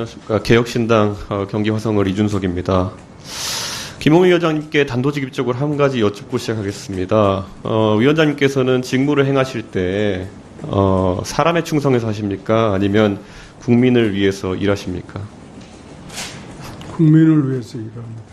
안녕하십니까. 개혁신당 경기화성을 이준석입니다. 김홍희 위원장님께 단도직입적으로 한 가지 여쭙고 시작하겠습니다. 위원장님께서는 직무를 행하실 때 사람에 충성해서 하십니까? 아니면 국민을 위해서 일하십니까? 국민을 위해서 일합니다.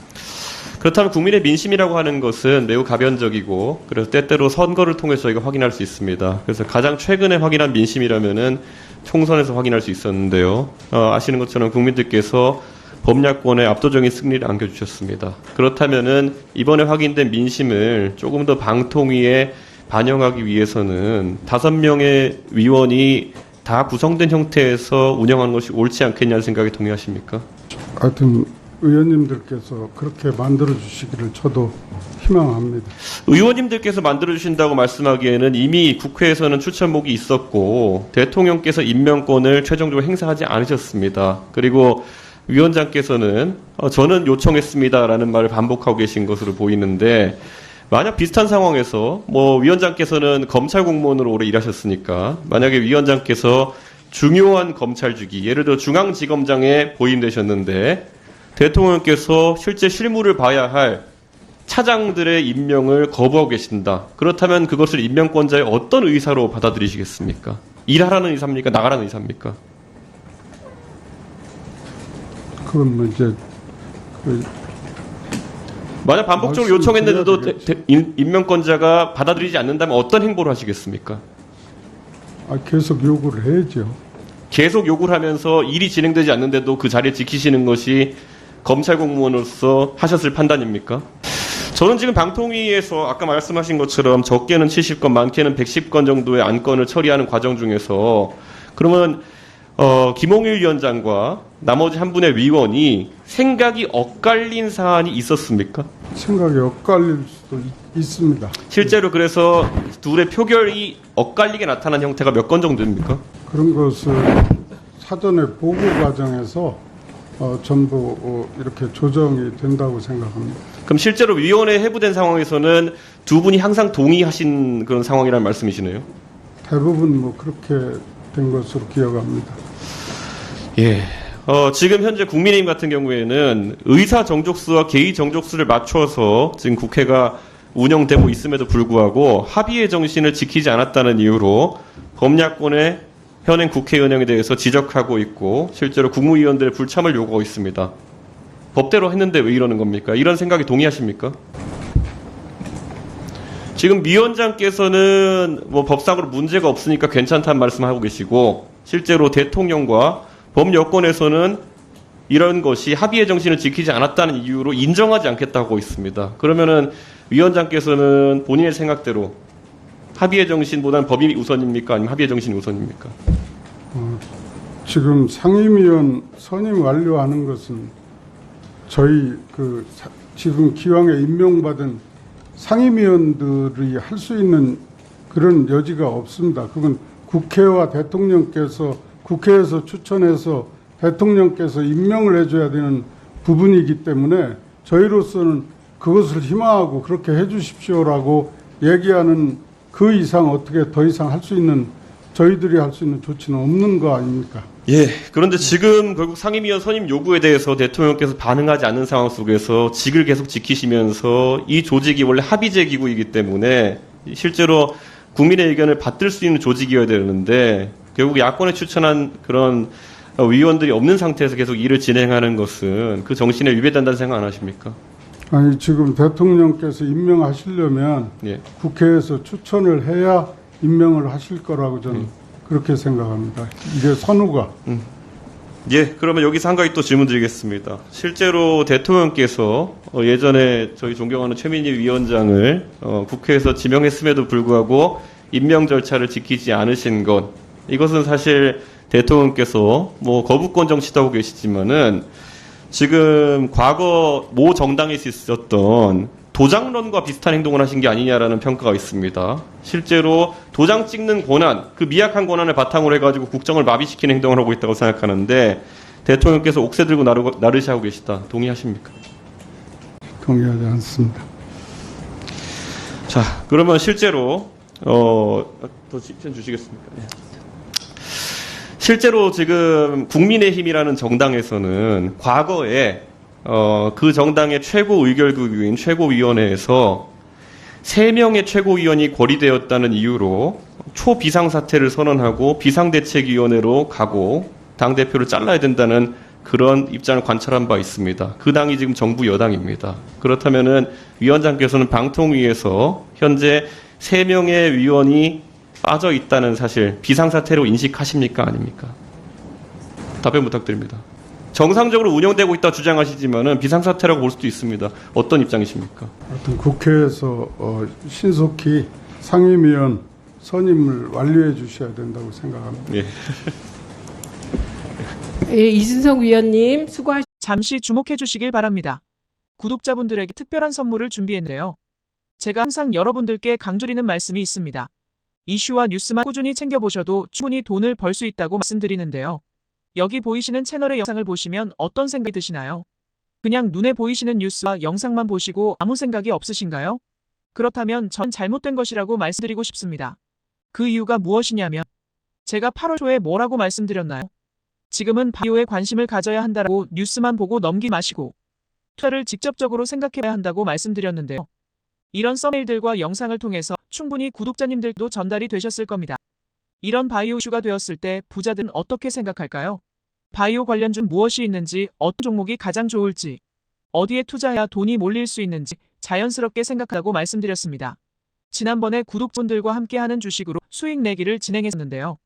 그렇다면 국민의 민심이라고 하는 것은 매우 가변적이고 그래서 때때로 선거를 통해서 저희가 확인할 수 있습니다. 그래서 가장 최근에 확인한 민심이라면은 총선에서 확인할 수 있었는데요. 아시는 것처럼 국민들께서 범야권의 압도적인 승리를 안겨주셨습니다. 그렇다면은 이번에 확인된 민심을 조금 더 방통위에 반영하기 위해서는 5명의 위원이 다 구성된 형태에서 운영하는 것이 옳지 않겠냐는 생각에 동의하십니까? 하여튼 의원님들께서 그렇게 만들어 주시기를 저도 희망합니다. 의원님들께서 만들어주신다고 말씀하기에는 이미 국회에서는 추천목이 있었고 대통령께서 임명권을 최종적으로 행사하지 않으셨습니다. 그리고 위원장께서는 저는 요청했습니다라는 말을 반복하고 계신 것으로 보이는데 만약 비슷한 상황에서 위원장께서는 검찰 공무원으로 오래 일하셨으니까 만약에 위원장께서 중요한 검찰직이 예를 들어 중앙지검장에 보임되셨는데 대통령께서 실제 실무를 봐야 할 차장들의 임명을 거부하고 계신다. 그렇다면 그것을 임명권자의 어떤 의사로 받아들이시겠습니까? 일하라는 의사입니까? 나가라는 의사입니까? 그건 이제 만약 반복적으로 요청했는데도 임명권자가 받아들이지 않는다면 어떤 행보를 하시겠습니까? 계속 요구를 해야죠. 계속 요구를 하면서 일이 진행되지 않는데도 그 자리에 지키시는 것이 검찰 공무원으로서 하셨을 판단입니까? 저는 지금 방통위에서 아까 말씀하신 것처럼 적게는 70건, 많게는 110건 정도의 안건을 처리하는 과정 중에서 그러면 김홍일 위원장과 나머지 한 분의 위원이 생각이 엇갈린 사안이 있었습니까? 생각이 엇갈릴 수도 있습니다. 실제로 그래서 둘의 표결이 엇갈리게 나타난 형태가 몇 건 정도입니까? 그런 것을 사전에 보고 과정에서 전부 이렇게 조정이 된다고 생각합니다. 그럼 실제로 위원회에 회부된 상황에서는 두 분이 항상 동의하신 그런 상황이라는 말씀이시네요? 대부분 그렇게 된 것으로 기억합니다. 예. 지금 현재 국민의힘 같은 경우에는 의사 정족수와 개의 정족수를 맞춰서 지금 국회가 운영되고 있음에도 불구하고 합의의 정신을 지키지 않았다는 이유로 범야권의 현행 국회 운영에 대해서 지적하고 있고 실제로 국무위원들의 불참을 요구하고 있습니다. 법대로 했는데 왜 이러는 겁니까? 이런 생각에 동의하십니까? 지금 위원장께서는 법상으로 문제가 없으니까 괜찮다는 말씀하고 계시고 실제로 대통령과 범여권에서는 이런 것이 합의의 정신을 지키지 않았다는 이유로 인정하지 않겠다고 하고 있습니다. 그러면은 위원장께서는 본인의 생각대로 합의의 정신보다는 법이 우선입니까? 아니면 합의의 정신이 우선입니까? 지금 상임위원 선임 완료하는 것은 저희 지금 기왕에 임명받은 상임위원들이 할 수 있는 그런 여지가 없습니다. 그건 국회와 대통령께서 국회에서 추천해서 대통령께서 임명을 해줘야 되는 부분이기 때문에 저희로서는 그것을 희망하고 그렇게 해주십시오라고 얘기하는 그 이상 어떻게 더 이상 할 수 있는 저희들이 할 수 있는 조치는 없는 거 아닙니까? 예. 그런데 지금 결국 상임위원 선임 요구에 대해서 대통령께서 반응하지 않는 상황 속에서 직을 계속 지키시면서 이 조직이 원래 합의제 기구이기 때문에 실제로 국민의 의견을 받들 수 있는 조직이어야 되는데 결국 야권에 추천한 그런 위원들이 없는 상태에서 계속 일을 진행하는 것은 그 정신에 위배된다는 생각 안 하십니까? 아니 지금 대통령께서 임명하시려면 예. 국회에서 추천을 해야 임명을 하실 거라고 저는 그렇게 생각합니다. 이게 선우가. 예, 그러면 여기서 한 가지 또 질문 드리겠습니다. 실제로 대통령께서 예전에 저희 존경하는 최민희 위원장을 국회에서 지명했음에도 불구하고 임명 절차를 지키지 않으신 것, 이것은 사실 대통령께서 거부권 정치도 하고 계시지만은 지금 과거 모 정당에서 있었던 도장론과 비슷한 행동을 하신 게 아니냐라는 평가가 있습니다. 실제로 도장 찍는 권한, 그 미약한 권한을 바탕으로 해가지고 국정을 마비시키는 행동을 하고 있다고 생각하는데 대통령께서 옥새 들고 나르시하고 계시다. 동의하십니까? 동의하지 않습니다. 자, 그러면 실제로 더 시간 주시겠습니까? 네. 실제로 지금 국민의힘이라는 정당에서는 과거에 그 정당의 최고 의결국인 최고위원회에서 3명의 최고위원이 고리되었다는 이유로 초비상사태를 선언하고 비상대책위원회로 가고 당대표를 잘라야 된다는 그런 입장을 관찰한 바 있습니다. 그 당이 지금 정부 여당입니다. 그렇다면은 위원장께서는 방통위에서 현재 3명의 위원이 빠져 있다는 사실 비상사태로 인식하십니까? 아닙니까? 답변 부탁드립니다. 정상적으로 운영되고 있다 주장하시지만은 비상사태라고 볼 수도 있습니다. 어떤 입장이십니까? 하여튼 국회에서 신속히 상임위원 선임을 완료해 주셔야 된다고 생각합니다. 예. 예, 이준석 위원님 수고하셨습니다. 잠시 주목해 주시길 바랍니다. 구독자분들에게 특별한 선물을 준비했는데요. 제가 항상 여러분들께 강조드리는 말씀이 있습니다. 이슈와 뉴스만 꾸준히 챙겨보셔도 충분히 돈을 벌 수 있다고 말씀드리는데요. 여기 보이시는 채널의 영상을 보시면 어떤 생각이 드시나요? 그냥 눈에 보이시는 뉴스와 영상만 보시고 아무 생각이 없으신가요? 그렇다면 전 잘못된 것이라고 말씀드리고 싶습니다. 그 이유가 무엇이냐면 제가 8월 초에 뭐라고 말씀드렸나요? 지금은 바이오에 관심을 가져야 한다고 뉴스만 보고 넘기지 마시고 투자를 직접적으로 생각해야 한다고 말씀드렸는데요. 이런 썸네일들과 영상을 통해서 충분히 구독자님들도 전달이 되셨을 겁니다. 이런 바이오 이슈가 되었을 때 부자들은 어떻게 생각할까요? 바이오 관련주 무엇이 있는지, 어떤 종목이 가장 좋을지, 어디에 투자해야 돈이 몰릴 수 있는지 자연스럽게 생각하라고 말씀드렸습니다. 지난번에 구독자분들과 함께하는 주식으로 수익 내기를 진행했었는데요.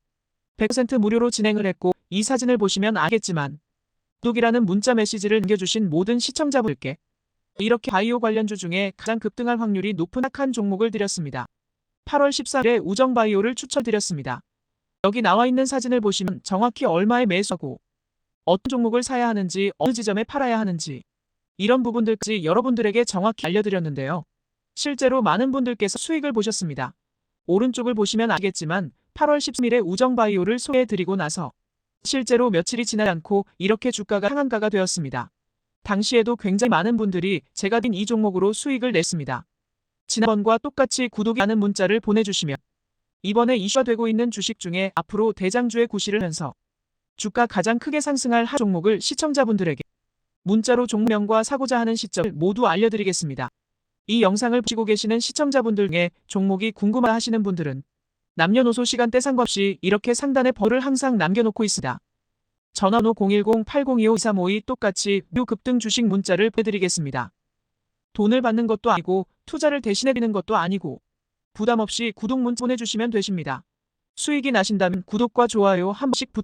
100% 무료로 진행을 했고 이 사진을 보시면 알겠지만 구독이라는 문자 메시지를 남겨주신 모든 시청자분들께 이렇게 바이오 관련주 중에 가장 급등할 확률이 높은 한 종목을 드렸습니다. 8월 14일에 우정바이오를 추천드렸습니다. 여기 나와 있는 사진을 보시면 정확히 얼마에 매수하고 어떤 종목을 사야 하는지 어느 지점에 팔아야 하는지 이런 부분들까지 여러분들에게 정확히 알려드렸는데요. 실제로 많은 분들께서 수익을 보셨습니다. 오른쪽을 보시면 알겠지만 8월 13일에 우정바이오를 소개해드리고 나서 실제로 며칠이 지나지 않고 이렇게 주가가 상한가가 되었습니다. 당시에도 굉장히 많은 분들이 제가 든 이 종목으로 수익을 냈습니다. 지난번과 똑같이 구독이라는 문자를 보내주시면 이번에 이슈가 되고 있는 주식 중에 앞으로 대장주의 구실을 하면서 주가 가장 크게 상승할 한 종목을 시청자분들에게 문자로 종목명과 사고자 하는 시점을 모두 알려드리겠습니다. 이 영상을 보시고 계시는 시청자분들 중에 종목이 궁금하 하시는 분들은 남녀노소 시간대 상관없이 이렇게 상단에 번호를 항상 남겨놓고 있습니다. 전화번호 010-8025-2352 똑같이 묘 급등 주식 문자를 보내드리겠습니다. 돈을 받는 것도 아니고 투자를 대신해드리는 것도 아니고 부담 없이 구독 문자 보내주시면 되십니다. 수익이 나신다면 구독과 좋아요 한 번씩 부탁드립니다.